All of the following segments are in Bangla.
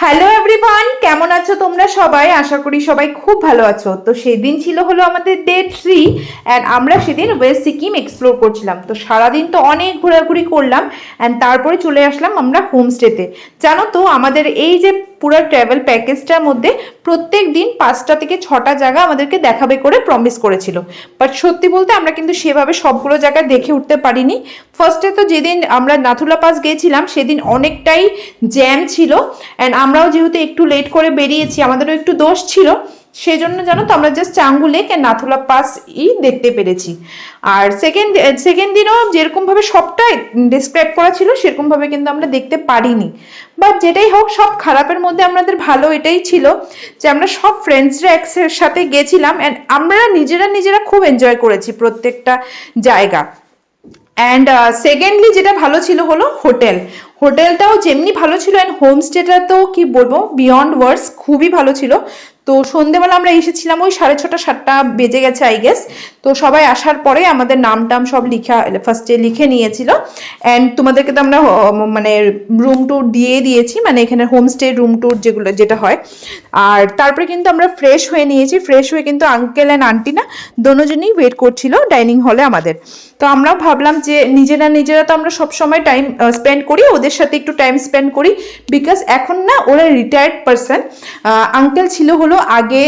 হ্যালো এভরিওয়ান, কেমন আছো তোমরা সবাই? আশা করি সবাই খুব ভালো আছো। তো সেদিন ছিল হলো আমাদের ডে 3 অ্যান্ড আমরা সেদিন ওয়েস্ট সিকিম এক্সপ্লোর করছিলাম। তো সারাদিন তো অনেক ঘোরাঘুরি করলাম অ্যান্ড তারপরে চলে আসলাম আমরা হোমস্টেতে। জানো তো আমাদের এই যে পুরো ট্রাভেল প্যাকেজটার মধ্যে প্রত্যেক দিন 5টা থেকে 6টা জায়গা আমাদেরকে দেখাবে করে প্রমিস করেছিল। বাট সত্যি বলতে আমরা কিন্তু সেভাবে সবগুলো জায়গা দেখে উঠতে পারিনি। ফার্স্টে তো যেদিন আমরা নাথুলা পাস গিয়েছিলাম সেদিন অনেকটাই জ্যাম ছিল অ্যান্ড আমরাও যেহেতু একটু লেট করে বেরিয়েছি, আমাদেরও একটু দোষ ছিল। সেজন্য জানো তো আমরা just Changu lake and Nathula pass দেখতে পেরেছি। আর সেকেন্ড দিনও যেরকমভাবে সবটাই ডিসক্রাইব করা ছিল সেরকমভাবে কিন্তু আমরা দেখতে পারিনি। বাট যেটাই হোক, সব খারাপের মধ্যে আমাদের ভালো এটাই ছিল যে আমরা সব ফ্রেন্ডসরা একসাথে গেছিলাম অ্যান্ড আমরা নিজেরা খুব এনজয় করেছি প্রত্যেকটা জায়গা। অ্যান্ড সেকেন্ডলি যেটা ভালো ছিল হলো হোটেলটাও যেমনি ভালো ছিল অ্যান্ড হোমস্টেটা তো কি বলবো, বিয়ন্ড ওয়ার্ডস, খুবই ভালো ছিল। তো সন্ধেবেলা আমরা এসেছিলাম ওই 6:30-7টা বেজে গেছে আই গেস। তো সবাই আসার পরে আমাদের নাম টাম সব ফার্স্টে লিখে নিয়েছিল অ্যান্ড তোমাদেরকে তো আমরা মানে রুম ট্যুর দিয়েছি, মানে এখানে হোমস্টে রুম ট্যুর যেটা হয়। আর তারপরে কিন্তু আমরা ফ্রেশ হয়ে নিয়েছি। ফ্রেশ হয়ে কিন্তু আঙ্কেল অ্যান্ড আন্টি না দোনোজনই ওয়েট করছিল ডাইনিং হলে আমাদের। তো আমরাও ভাবলাম যে নিজেরা তো আমরা সবসময় টাইম স্পেন্ড করি, ওদের সাথে একটু টাইম স্পেন্ড করি, বিকজ এখন না ওরা রিটায়ার্ড পারসন। আঙ্কেল ছিল হলো আগে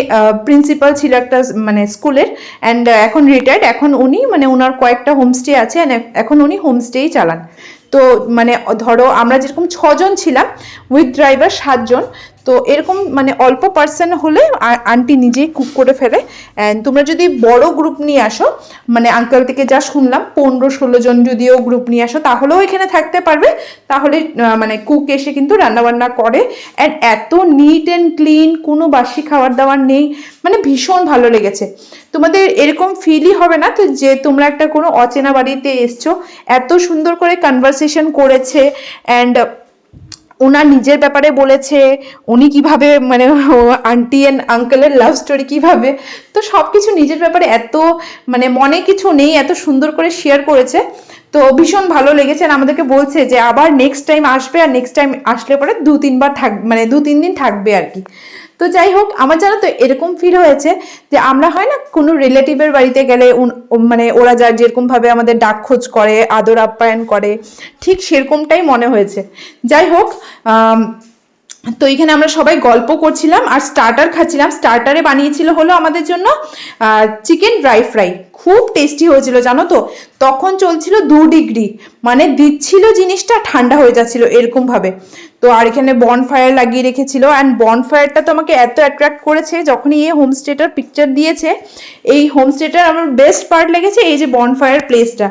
প্রিন্সিপাল ছিল একটা মানে স্কুলের অ্যান্ড এখন রিটায়ার্ড। এখন উনি মানে ওনার কয়েকটা হোমস্টে আছে অ্যান্ড এখন উনি হোমস্টেই চালান। তো মানে ধরো আমরা যেরকম 6জন ছিলাম উইথ ড্রাইভার 7জন। তো এরকম মানে অল্প পার্সন হলে আন্টি নিজেই কুক করে ফেলে। অ্যান্ড তোমরা যদি বড় গ্রুপ নিয়ে আসো, মানে আঙ্কেল থেকে যা শুনলাম 15-16 জন যদিও গ্রুপ নিয়ে আসো তাহলেও এখানে থাকতে পারবে। তাহলে মানে কুক এসে কিন্তু রান্নাবান্না করে অ্যান্ড এত নিট অ্যান্ড ক্লিন, কোনো বাসি খাবার দাবার নেই, মানে ভীষণ ভালো লেগেছে। তোমাদের এরকম ফিলই হবে না তো যে তোমরা একটা কোনো অচেনা বাড়িতে এসছো। এত সুন্দর করে কনভারসেশন করেছে অ্যান্ড ওনার নিজের ব্যাপারে বলেছে, উনি কিভাবে মানে আন্টি অ্যান্ড আঙ্কেলের লাভ স্টোরি কিভাবে, তো সব কিছু নিজের ব্যাপারে এত মানে মনে কিছু নেই, এত সুন্দর করে শেয়ার করেছে। তো ভীষণ ভালো লেগেছে। আর আমাদেরকে বলছে যে আবার নেক্সট টাইম আসবে আর নেক্সট টাইম আসলে পরে 2-3 বার মানে 2-3 দিন থাকবে আর কি। তো যাই হোক, আমার জানো তো এরকম ফিল হয়েছে যে আমরা হয় না কোনো রিলেটিভের বাড়িতে গেলে মানে ওরা যা যেরকমভাবে আমাদের ডাক খোঁজ করে, আদর আপ্যায়ন করে, ঠিক সেরকমটাই মনে হয়েছে। যাই হোক, তো এখানে আমরা সবাই গল্প করছিলাম আর স্টার্টার খাচ্ছিলাম। স্টার্টারে বানিয়েছিল হলো আমাদের জন্য চিকেন ড্রাই ফ্রাই, খুব টেস্টি হয়েছিল জানো তো। তখন চলছিল 2 ডিগ্রি, মানে দিচ্ছিল জিনিসটা ঠান্ডা হয়ে যাচ্ছিল এরকম ভাবে। তো আর এখানে বনফায়ার লাগিয়ে রেখেছিল অ্যান্ড বনফায়ারটা তো আমাকে এত অ্যাট্রাক্ট করেছে যখনই এই হোমস্টেটার পিকচার দিয়েছে। এই হোমস্টেটার আমার বেস্ট পার্ট লেগেছে এই যে বনফায়ার প্লেসটা।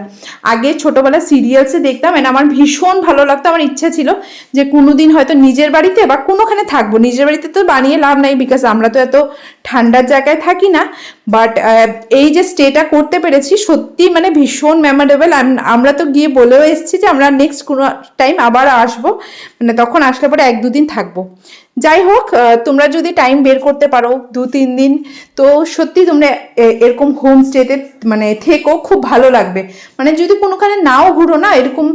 আগে ছোটবেলা সিরিয়ালসে দেখতাম অ্যান্ড আমার ভীষণ ভালো লাগতো। আমার ইচ্ছা ছিল যে কোনোদিন হয়তো নিজের বাড়িতে বা কোনোখানে থাকবো। নিজের বাড়িতে তো বানিয়ে লাভ নাই, বিকজ আমরা তো এত ঠান্ডার জায়গায় থাকি না। বাট এই যে স্টেটা করতে পেরেছি সত্যি মানে ভীষণ মেমোরেবল। আমরা তো গিয়ে বলেও এসেছি যে আমরা নেক্সট কোনো টাইম আবার আসবো, মানে তখন আসলে পরে 1-2 দিন থাকবো। যাই হোক, তোমরা যদি টাইম বের করতে পারো 2-3 দিন, তো সত্যি তোমরা এরকম হোমস্টেতে মানে থেকো, খুব ভালো লাগবে। মানে যদি কোনোখানে নাও ঘুরো না, এরকম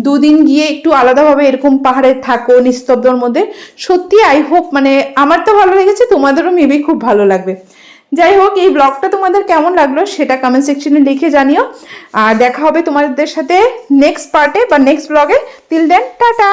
2 দিন গিয়ে একটু আলাদাভাবে এরকম পাহাড়ে থাকো নিস্তব্ধর মধ্যে, সত্যি আই হোপ মানে আমার তো ভালো লেগেছে, তোমাদেরও মেবি খুব ভালো লাগবে। যাই হোক, এই ব্লগটা তোমাদের কেমন লাগলো সেটা কমেন্ট সেকশনে লিখে জানিও। আর দেখা হবে তোমাদের সাথে নেক্সট পার্টে বা নেক্সট ব্লগে। Till then tata.